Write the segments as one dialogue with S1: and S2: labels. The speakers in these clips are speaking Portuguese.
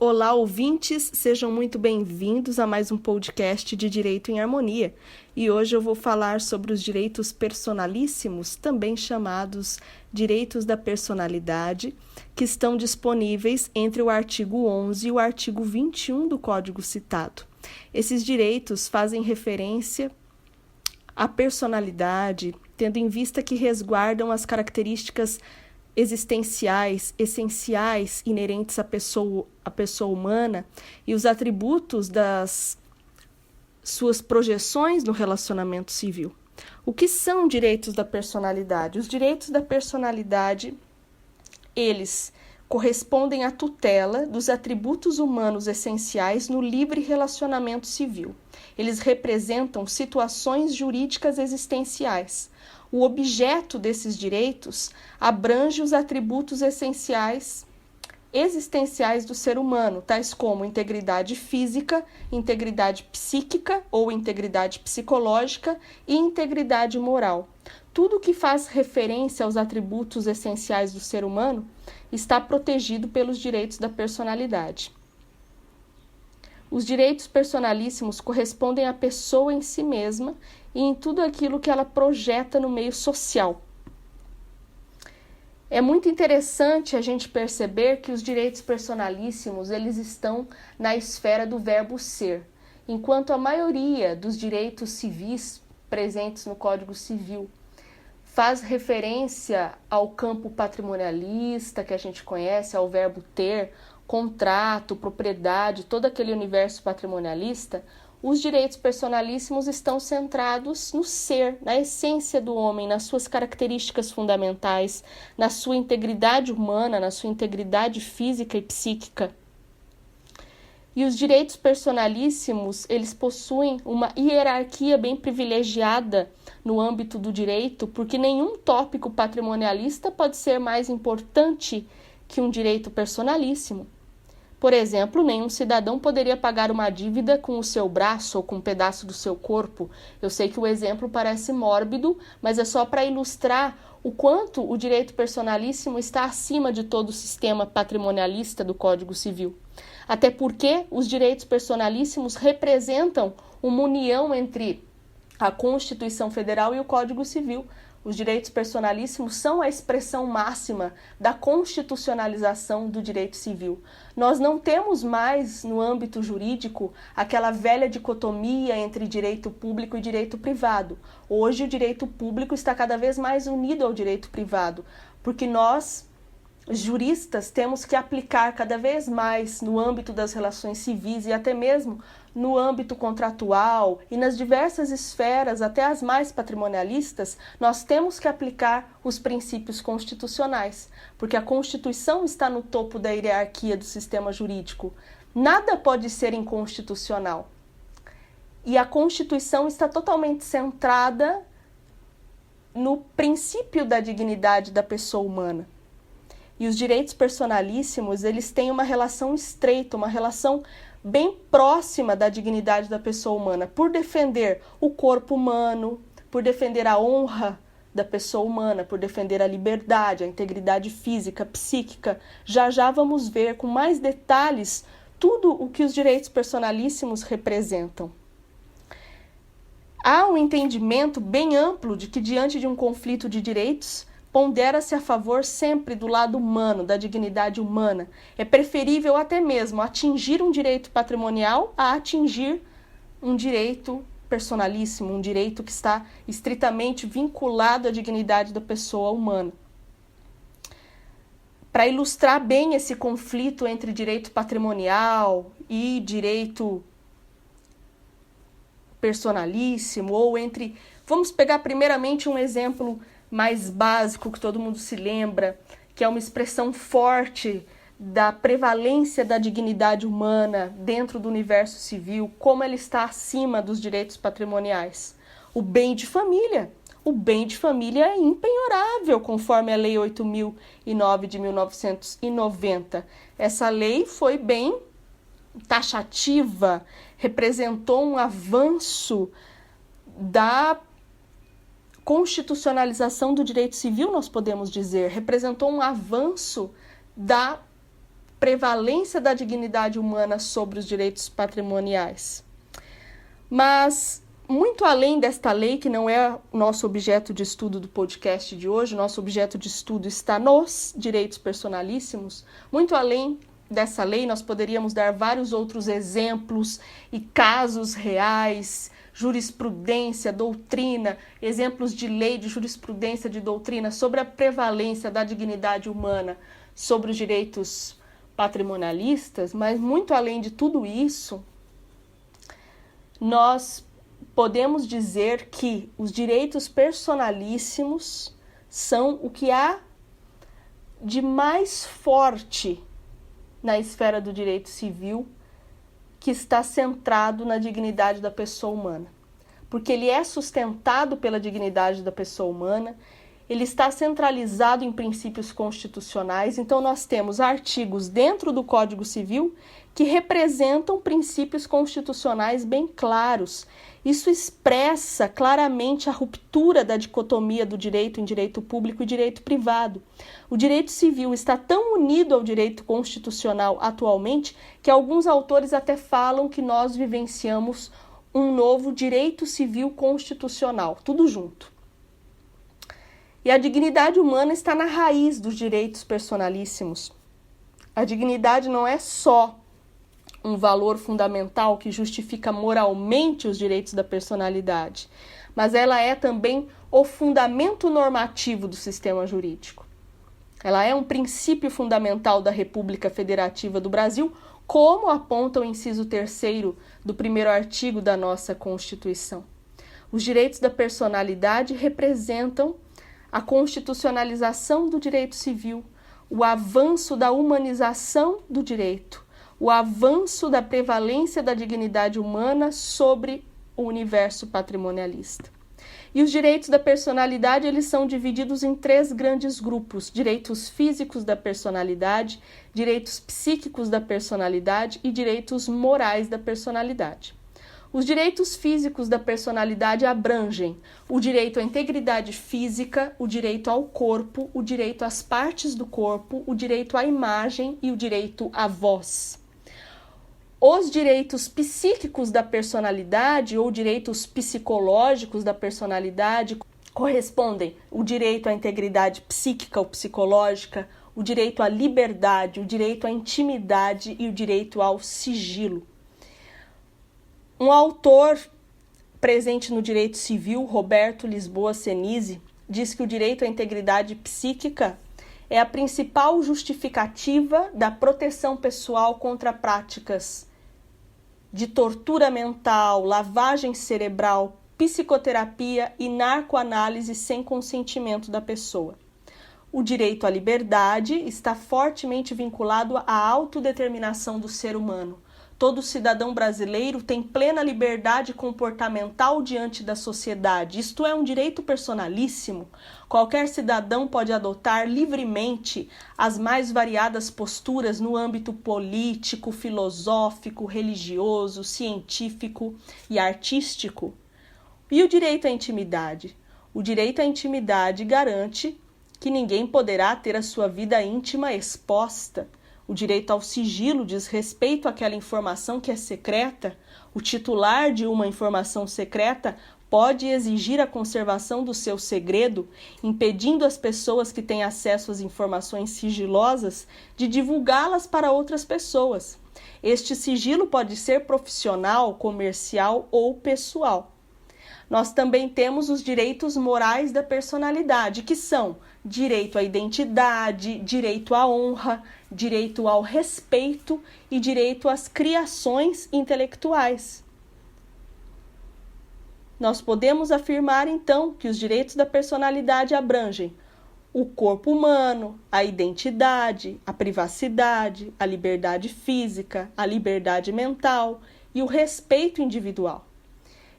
S1: Olá, ouvintes, sejam muito bem-vindos a mais um podcast de Direito em Harmonia. E hoje eu vou falar sobre os direitos personalíssimos, também chamados direitos da personalidade, que estão disponíveis entre o artigo 11 e o artigo 21 do Código citado. Esses direitos fazem referência à personalidade, tendo em vista que resguardam as características existenciais, essenciais, inerentes à pessoa humana e os atributos das suas projeções no relacionamento civil. O que são direitos da personalidade? Os direitos da personalidade, eles correspondem à tutela dos atributos humanos essenciais no livre relacionamento civil. Eles representam situações jurídicas existenciais. O objeto desses direitos abrange os atributos essenciais existenciais do ser humano, tais como integridade física, integridade psíquica ou integridade psicológica e integridade moral. Tudo que faz referência aos atributos essenciais do ser humano está protegido pelos direitos da personalidade. Os direitos personalíssimos correspondem à pessoa em si mesma e em tudo aquilo que ela projeta no meio social. É muito interessante a gente perceber que os direitos personalíssimos eles estão na esfera do verbo ser, enquanto a maioria dos direitos civis presentes no Código Civil faz referência ao campo patrimonialista que a gente conhece, ao verbo ter, contrato, propriedade, todo aquele universo patrimonialista. Os direitos personalíssimos estão centrados no ser, na essência do homem, nas suas características fundamentais, na sua integridade humana, na sua integridade física e psíquica. E os direitos personalíssimos, eles possuem uma hierarquia bem privilegiada no âmbito do direito, porque nenhum tópico patrimonialista pode ser mais importante que um direito personalíssimo. Por exemplo, nenhum cidadão poderia pagar uma dívida com o seu braço ou com um pedaço do seu corpo. Eu sei que o exemplo parece mórbido, mas é só para ilustrar o quanto o direito personalíssimo está acima de todo o sistema patrimonialista do Código Civil. Até porque os direitos personalíssimos representam uma união entre a Constituição Federal e o Código Civil. Os direitos personalíssimos são a expressão máxima da constitucionalização do direito civil. Nós não temos mais, no âmbito jurídico, aquela velha dicotomia entre direito público e direito privado. Hoje, o direito público está cada vez mais unido ao direito privado, porque nós, juristas, temos que aplicar cada vez mais no âmbito das relações civis e até mesmo no âmbito contratual e nas diversas esferas, até as mais patrimonialistas, nós temos que aplicar os princípios constitucionais, porque a Constituição está no topo da hierarquia do sistema jurídico. Nada pode ser inconstitucional. E a Constituição está totalmente centrada no princípio da dignidade da pessoa humana. E os direitos personalíssimos, eles têm uma relação estreita, uma relação bem próxima da dignidade da pessoa humana, por defender o corpo humano, por defender a honra da pessoa humana, por defender a liberdade, a integridade física, psíquica. Já vamos ver com mais detalhes tudo o que os direitos personalíssimos representam. Há um entendimento bem amplo de que, diante de um conflito de direitos, pondera-se a favor sempre do lado humano, da dignidade humana. É preferível até mesmo atingir um direito patrimonial a atingir um direito personalíssimo, um direito que está estritamente vinculado à dignidade da pessoa humana. Para ilustrar bem esse conflito entre direito patrimonial e direito personalíssimo, ou entre... Vamos pegar primeiramente um exemplo mais básico que todo mundo se lembra, que é uma expressão forte da prevalência da dignidade humana dentro do universo civil, como ela está acima dos direitos patrimoniais. O bem de família. O bem de família é impenhorável, conforme a Lei 8.009 de 1990. Essa lei foi bem taxativa, representou um avanço da constitucionalização do direito civil, nós podemos dizer, representou um avanço da prevalência da dignidade humana sobre os direitos patrimoniais. Mas, muito além desta lei, que não é nosso objeto de estudo do podcast de hoje, nosso objeto de estudo está nos direitos personalíssimos, muito além dessa lei, nós poderíamos dar vários outros exemplos e casos reais, jurisprudência, doutrina, exemplos de lei, de jurisprudência, de doutrina sobre a prevalência da dignidade humana sobre os direitos patrimonialistas, mas muito além de tudo isso, nós podemos dizer que os direitos personalíssimos são o que há de mais forte na esfera do direito civil, que está centrado na dignidade da pessoa humana. Porque ele é sustentado pela dignidade da pessoa humana, ele está centralizado em princípios constitucionais, então nós temos artigos dentro do Código Civil que representam princípios constitucionais bem claros. Isso expressa claramente a ruptura da dicotomia do direito em direito público e direito privado. O direito civil está tão unido ao direito constitucional atualmente que alguns autores até falam que nós vivenciamos um novo direito civil constitucional, tudo junto. E a dignidade humana está na raiz dos direitos personalíssimos. A dignidade não é só um valor fundamental que justifica moralmente os direitos da personalidade, mas ela é também o fundamento normativo do sistema jurídico. Ela é um princípio fundamental da República Federativa do Brasil, como aponta o inciso 3º do primeiro artigo da nossa Constituição. Os direitos da personalidade representam a constitucionalização do direito civil, o avanço da humanização do direito, o avanço da prevalência da dignidade humana sobre o universo patrimonialista. E os direitos da personalidade, eles são divididos em 3 grandes grupos: direitos físicos da personalidade, direitos psíquicos da personalidade e direitos morais da personalidade. Os direitos físicos da personalidade abrangem o direito à integridade física, o direito ao corpo, o direito às partes do corpo, o direito à imagem e o direito à voz. Os direitos psíquicos da personalidade ou direitos psicológicos da personalidade correspondem o direito à integridade psíquica ou psicológica, o direito à liberdade, o direito à intimidade e o direito ao sigilo. Um autor presente no direito civil, Roberto Lisboa Senise, diz que o direito à integridade psíquica é a principal justificativa da proteção pessoal contra práticas de tortura mental, lavagem cerebral, psicoterapia e narcoanálise sem consentimento da pessoa. O direito à liberdade está fortemente vinculado à autodeterminação do ser humano. Todo cidadão brasileiro tem plena liberdade comportamental diante da sociedade. Isto é um direito personalíssimo. Qualquer cidadão pode adotar livremente as mais variadas posturas no âmbito político, filosófico, religioso, científico e artístico. E o direito à intimidade? O direito à intimidade garante que ninguém poderá ter a sua vida íntima exposta. O direito ao sigilo diz respeito àquela informação que é secreta. O titular de uma informação secreta pode exigir a conservação do seu segredo, impedindo as pessoas que têm acesso às informações sigilosas de divulgá-las para outras pessoas. Este sigilo pode ser profissional, comercial ou pessoal. Nós também temos os direitos morais da personalidade, que são direito à identidade, direito à honra, direito ao respeito e direito às criações intelectuais. Nós podemos afirmar, então, que os direitos da personalidade abrangem o corpo humano, a identidade, a privacidade, a liberdade física, a liberdade mental e o respeito individual.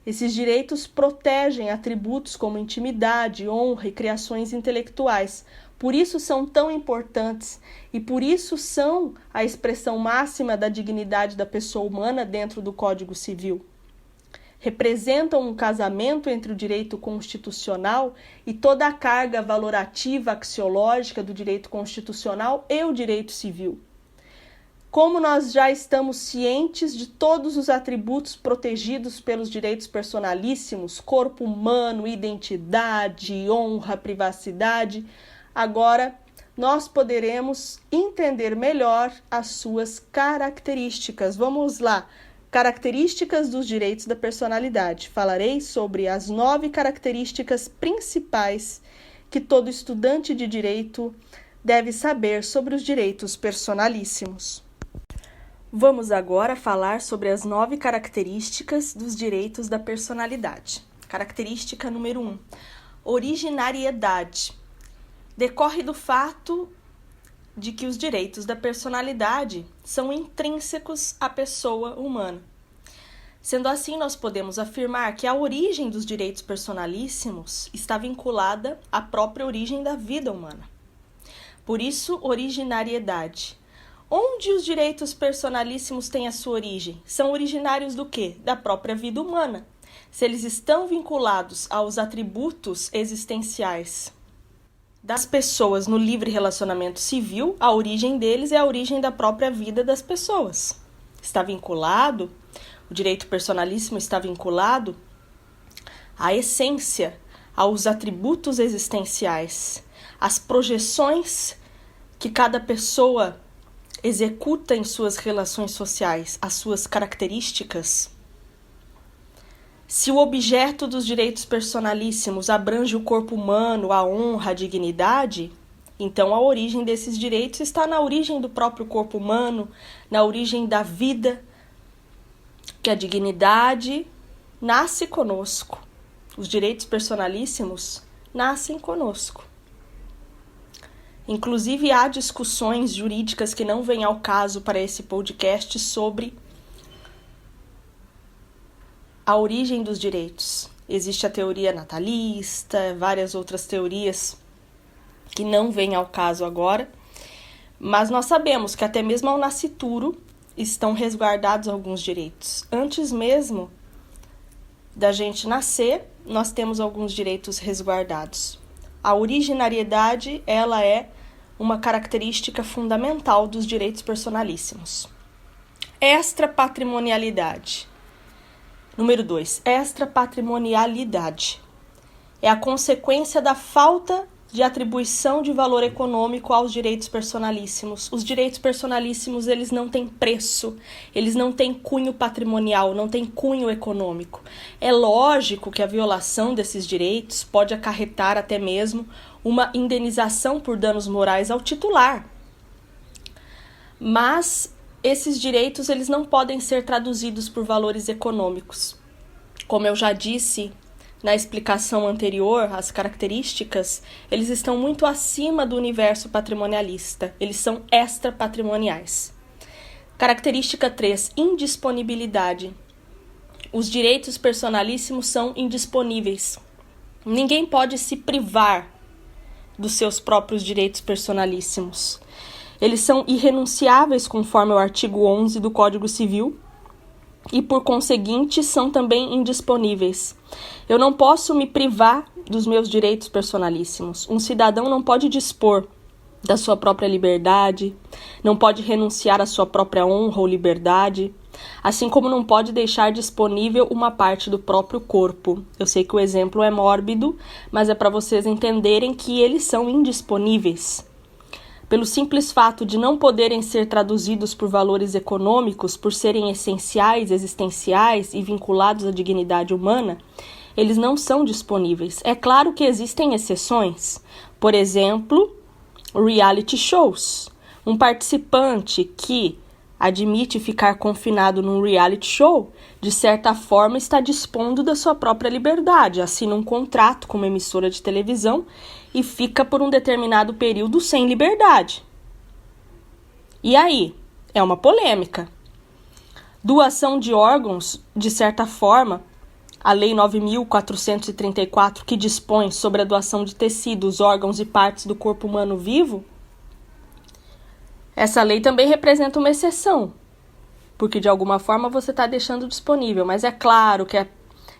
S1: Esses direitos protegem atributos como intimidade, honra e criações intelectuais. Por isso são tão importantes e por isso são a expressão máxima da dignidade da pessoa humana dentro do Código Civil. Representam um casamento entre o direito constitucional e toda a carga valorativa axiológica do direito constitucional e o direito civil. Como nós já estamos cientes de todos os atributos protegidos pelos direitos personalíssimos, corpo humano, identidade, honra, privacidade, agora nós poderemos entender melhor as suas características. Vamos lá. Características dos direitos da personalidade. Falarei sobre as 9 características principais que todo estudante de direito deve saber sobre os direitos personalíssimos. Vamos agora falar sobre as 9 características dos direitos da personalidade. Característica número 1. Originariedade. Decorre do fato de que os direitos da personalidade são intrínsecos à pessoa humana. Sendo assim, nós podemos afirmar que a origem dos direitos personalíssimos está vinculada à própria origem da vida humana. Por isso, originariedade. Onde os direitos personalíssimos têm a sua origem? São originários do quê? Da própria vida humana. Se eles estão vinculados aos atributos existenciais das pessoas no livre relacionamento civil, a origem deles é a origem da própria vida das pessoas. Está vinculado, o direito personalíssimo está vinculado à essência, aos atributos existenciais, às projeções que cada pessoa executa em suas relações sociais, as suas características. Se o objeto dos direitos personalíssimos abrange o corpo humano, a honra, a dignidade, então a origem desses direitos está na origem do próprio corpo humano, na origem da vida, que a dignidade nasce conosco. Os direitos personalíssimos nascem conosco. Inclusive, há discussões jurídicas que não vêm ao caso para esse podcast sobre a origem dos direitos. Existe a teoria natalista, várias outras teorias que não vêm ao caso agora, mas nós sabemos que até mesmo ao nascituro estão resguardados alguns direitos. Antes mesmo da gente nascer, nós temos alguns direitos resguardados. A originariedade, ela é uma característica fundamental dos direitos personalíssimos. Extrapatrimonialidade. Número 2. Extrapatrimonialidade. É a consequência da falta de atribuição de valor econômico aos direitos personalíssimos. Os direitos personalíssimos, eles não têm preço, eles não têm cunho patrimonial, não têm cunho econômico. É lógico que a violação desses direitos pode acarretar até mesmo uma indenização por danos morais ao titular. Mas esses direitos, eles não podem ser traduzidos por valores econômicos. Como eu já disse na explicação anterior, as características, eles estão muito acima do universo patrimonialista. Eles são extrapatrimoniais. Característica 3, indisponibilidade. Os direitos personalíssimos são indisponíveis. Ninguém pode se privar dos seus próprios direitos personalíssimos. Eles são irrenunciáveis conforme o artigo 11 do Código Civil e, por conseguinte, são também indisponíveis. Eu não posso me privar dos meus direitos personalíssimos. Um cidadão não pode dispor da sua própria liberdade, não pode renunciar à sua própria honra ou liberdade, assim como não pode deixar disponível uma parte do próprio corpo. Eu sei que o exemplo é mórbido, mas é para vocês entenderem que eles são indisponíveis. Pelo simples fato de não poderem ser traduzidos por valores econômicos, por serem essenciais, existenciais e vinculados à dignidade humana, eles não são disponíveis. É claro que existem exceções. Por exemplo, reality shows. Um participante que admite ficar confinado num reality show, de certa forma está dispondo da sua própria liberdade, assina um contrato com uma emissora de televisão e fica por um determinado período sem liberdade. E aí? É uma polêmica. Doação de órgãos, de certa forma, a Lei 9.434, que dispõe sobre a doação de tecidos, órgãos e partes do corpo humano vivo, essa lei também representa uma exceção, porque de alguma forma você está deixando disponível, mas é claro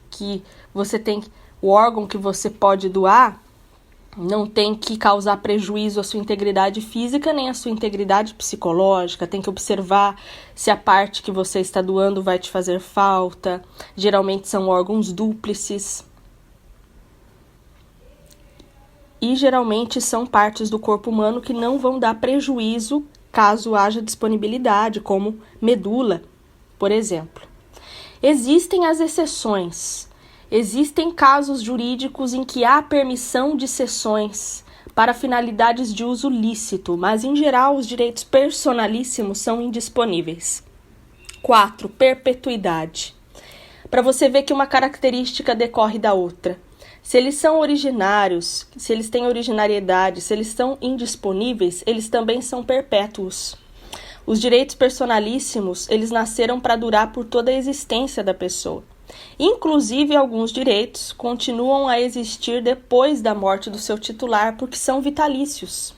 S1: que você tem o órgão que você pode doar, não tem que causar prejuízo à sua integridade física nem à sua integridade psicológica. Tem que observar se a parte que você está doando vai te fazer falta. Geralmente são órgãos dúplices. E geralmente são partes do corpo humano que não vão dar prejuízo caso haja disponibilidade, como medula, por exemplo. Existem as exceções. Existem casos jurídicos em que há permissão de cessões para finalidades de uso lícito, mas em geral os direitos personalíssimos são indisponíveis. 4. Perpetuidade. Para você ver que uma característica decorre da outra. Se eles são originários, se eles têm originariedade, se eles são indisponíveis, eles também são perpétuos. Os direitos personalíssimos, eles nasceram para durar por toda a existência da pessoa. Inclusive, alguns direitos continuam a existir depois da morte do seu titular, porque são vitalícios.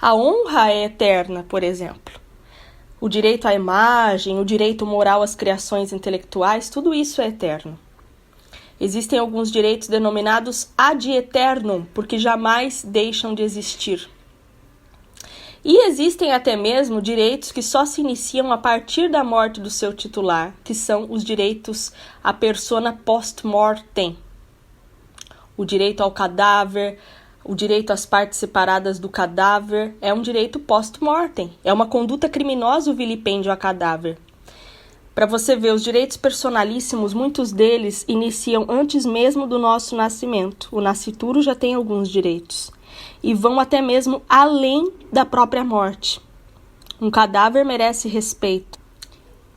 S1: A honra é eterna, por exemplo. O direito à imagem, o direito moral às criações intelectuais, tudo isso é eterno. Existem alguns direitos denominados ad eternum, porque jamais deixam de existir. E existem até mesmo direitos que só se iniciam a partir da morte do seu titular, que são os direitos à persona post-mortem. O direito ao cadáver, o direito às partes separadas do cadáver, é um direito post-mortem. É uma conduta criminosa o vilipêndio a cadáver. Para você ver, os direitos personalíssimos, muitos deles iniciam antes mesmo do nosso nascimento. O nascituro já tem alguns direitos. E vão até mesmo além da própria morte. Um cadáver merece respeito.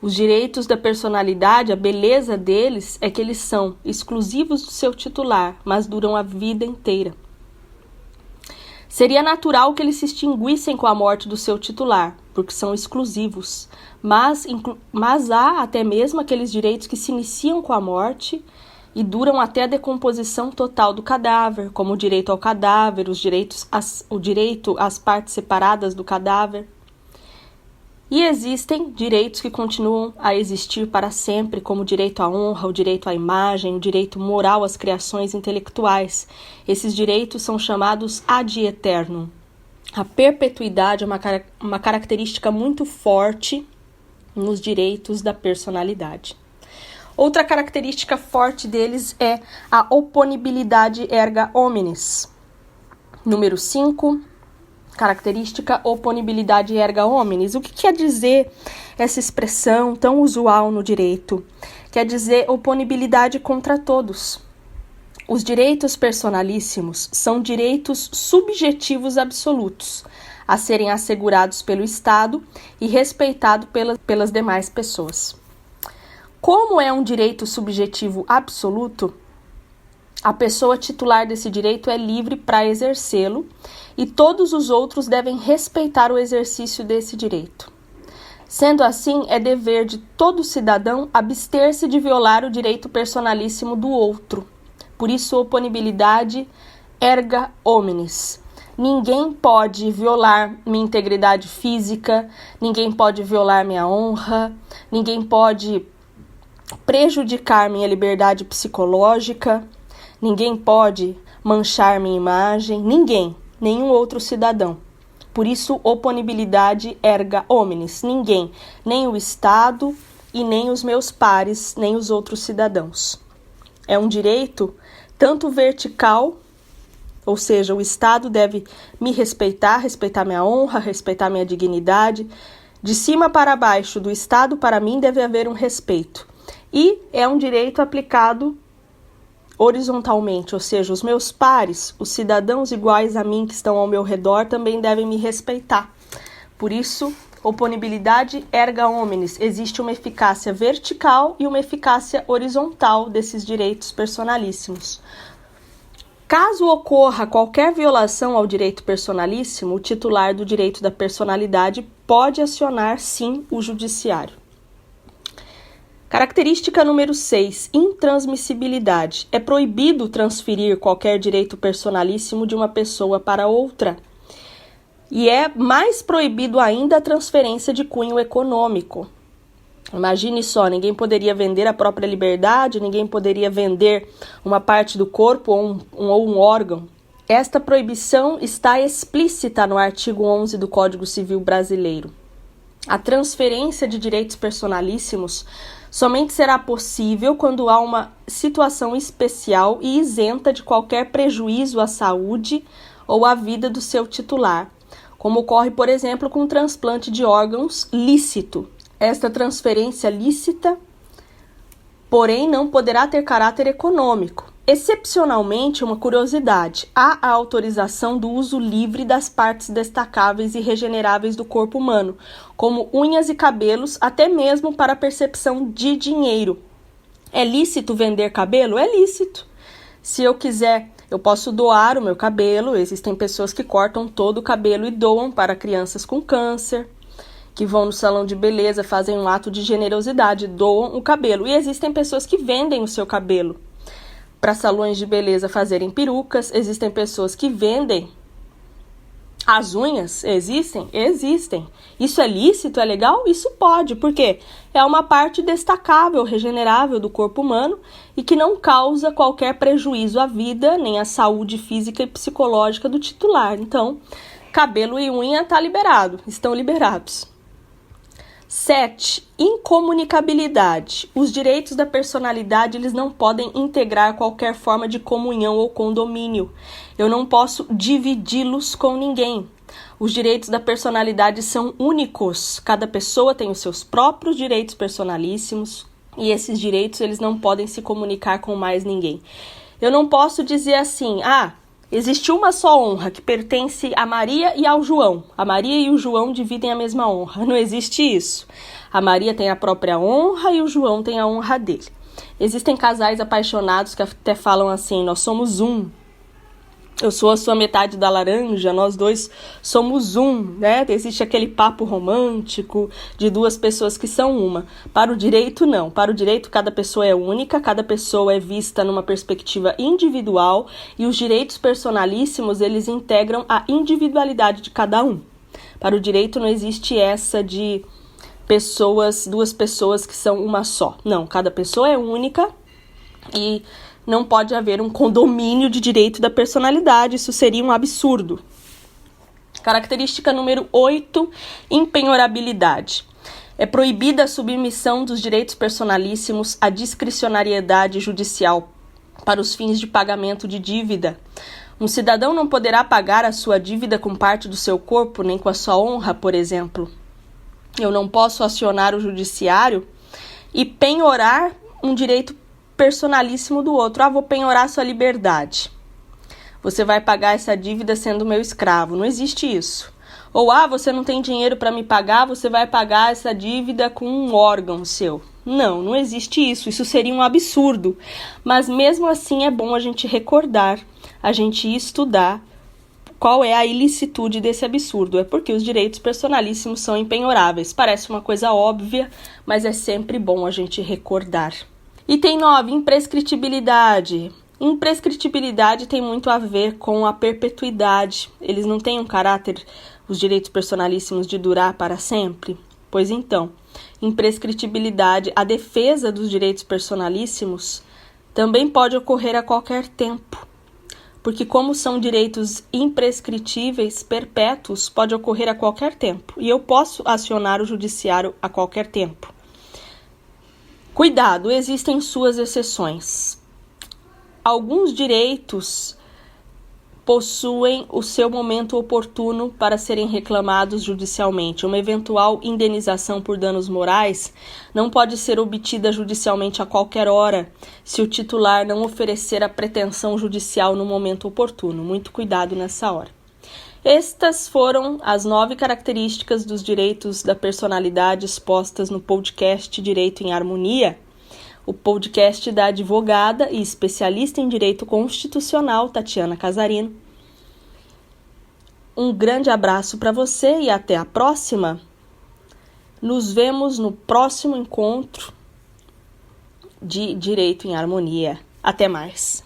S1: Os direitos da personalidade, a beleza deles é que eles são exclusivos do seu titular, mas duram a vida inteira. Seria natural que eles se extinguissem com a morte do seu titular, porque são exclusivos. Mas há até mesmo aqueles direitos que se iniciam com a morte e duram até a decomposição total do cadáver, como o direito ao cadáver, o direito às partes separadas do cadáver. E existem direitos que continuam a existir para sempre, como o direito à honra, o direito à imagem, o direito moral às criações intelectuais. Esses direitos são chamados ad eternum. A perpetuidade é uma característica muito forte nos direitos da personalidade. Outra característica forte deles é a oponibilidade erga omnes. Número 5, característica oponibilidade erga omnes. O que quer dizer essa expressão tão usual no direito? Quer dizer oponibilidade contra todos. Os direitos personalíssimos são direitos subjetivos absolutos, a serem assegurados pelo Estado e respeitados pelas demais pessoas. Como é um direito subjetivo absoluto, a pessoa titular desse direito é livre para exercê-lo e todos os outros devem respeitar o exercício desse direito. Sendo assim, é dever de todo cidadão abster-se de violar o direito personalíssimo do outro. Por isso, oponibilidade erga omnes. Ninguém pode violar minha integridade física, ninguém pode violar minha honra, ninguém pode prejudicar minha liberdade psicológica, ninguém pode manchar minha imagem, nenhum outro cidadão. Por isso, oponibilidade erga omnes, ninguém, nem o Estado e nem os meus pares, nem os outros cidadãos. É um direito tanto vertical, ou seja, o Estado deve me respeitar minha honra, respeitar minha dignidade. De cima para baixo, do Estado para mim, deve haver um respeito. E é um direito aplicado horizontalmente, ou seja, os meus pares, os cidadãos iguais a mim que estão ao meu redor, também devem me respeitar. Por isso, oponibilidade erga omnes, existe uma eficácia vertical e uma eficácia horizontal desses direitos personalíssimos. Caso ocorra qualquer violação ao direito personalíssimo, o titular do direito da personalidade pode acionar, sim, o judiciário. Característica número 6, intransmissibilidade. É proibido transferir qualquer direito personalíssimo de uma pessoa para outra. E é mais proibido ainda a transferência de cunho econômico. Imagine só, ninguém poderia vender a própria liberdade, ninguém poderia vender uma parte do corpo ou um órgão. Esta proibição está explícita no artigo 11 do Código Civil Brasileiro. A transferência de direitos personalíssimos somente será possível quando há uma situação especial e isenta de qualquer prejuízo à saúde ou à vida do seu titular, como ocorre, por exemplo, com o transplante de órgãos lícito. Esta transferência lícita, porém, não poderá ter caráter econômico. Excepcionalmente, uma curiosidade, há a autorização do uso livre das partes destacáveis e regeneráveis do corpo humano, como unhas e cabelos, até mesmo para a percepção de dinheiro. É lícito vender cabelo? É lícito. Se eu quiser, eu posso doar o meu cabelo. Existem pessoas que cortam todo o cabelo e doam para crianças com câncer, que vão no salão de beleza, fazem um ato de generosidade, doam o cabelo. E existem pessoas que vendem o seu cabelo para salões de beleza fazerem perucas. Existem pessoas que vendem as unhas. Existem? Isso é lícito? É legal? Isso pode, porque é uma parte destacável, regenerável do corpo humano e que não causa qualquer prejuízo à vida, nem à saúde física e psicológica do titular. Então, cabelo e unha estão liberados. 7. Incomunicabilidade. Os direitos da personalidade, eles não podem integrar qualquer forma de comunhão ou condomínio. Eu não posso dividi-los com ninguém. Os direitos da personalidade são únicos. Cada pessoa tem os seus próprios direitos personalíssimos e esses direitos, eles não podem se comunicar com mais ninguém. Eu não posso dizer assim, existe uma só honra que pertence a Maria e ao João. A Maria e o João dividem a mesma honra. Não existe isso. A Maria tem a própria honra e o João tem a honra dele. Existem casais apaixonados que até falam assim, nós somos um. Eu sou a sua metade da laranja, nós dois somos um, né? Existe aquele papo romântico de duas pessoas que são uma. Para o direito, não. Para o direito, cada pessoa é única, cada pessoa é vista numa perspectiva individual e os direitos personalíssimos, eles integram a individualidade de cada um. Para o direito, não existe essa de duas pessoas que são uma só. Não, cada pessoa é única e não pode haver um condomínio de direito da personalidade, isso seria um absurdo. Característica número 8, impenhorabilidade. É proibida a submissão dos direitos personalíssimos à discricionariedade judicial para os fins de pagamento de dívida. Um cidadão não poderá pagar a sua dívida com parte do seu corpo, nem com a sua honra, por exemplo. Eu não posso acionar o judiciário e penhorar um direito personalíssimo do outro. Vou penhorar sua liberdade. Você vai pagar essa dívida sendo meu escravo. Não existe isso. Ou, você não tem dinheiro para me pagar, você vai pagar essa dívida com um órgão seu. Não existe isso. Isso seria um absurdo. Mas mesmo assim é bom a gente recordar, a gente estudar qual é a ilicitude desse absurdo. É porque os direitos personalíssimos são impenhoráveis. Parece uma coisa óbvia, mas é sempre bom a gente recordar. Item 9, imprescritibilidade. Imprescritibilidade tem muito a ver com a perpetuidade. Eles não têm um caráter, os direitos personalíssimos, de durar para sempre? Pois então, imprescritibilidade, a defesa dos direitos personalíssimos, também pode ocorrer a qualquer tempo. Porque como são direitos imprescritíveis, perpétuos, pode ocorrer a qualquer tempo. E eu posso acionar o judiciário a qualquer tempo. Cuidado, existem suas exceções. Alguns direitos possuem o seu momento oportuno para serem reclamados judicialmente. Uma eventual indenização por danos morais não pode ser obtida judicialmente a qualquer hora, se o titular não oferecer a pretensão judicial no momento oportuno. Muito cuidado nessa hora. Estas foram as 9 características dos direitos da personalidade expostas no podcast Direito em Harmonia, o podcast da advogada e especialista em direito constitucional, Tatiana Casarino. Um grande abraço para você e até a próxima. Nos vemos no próximo encontro de Direito em Harmonia. Até mais.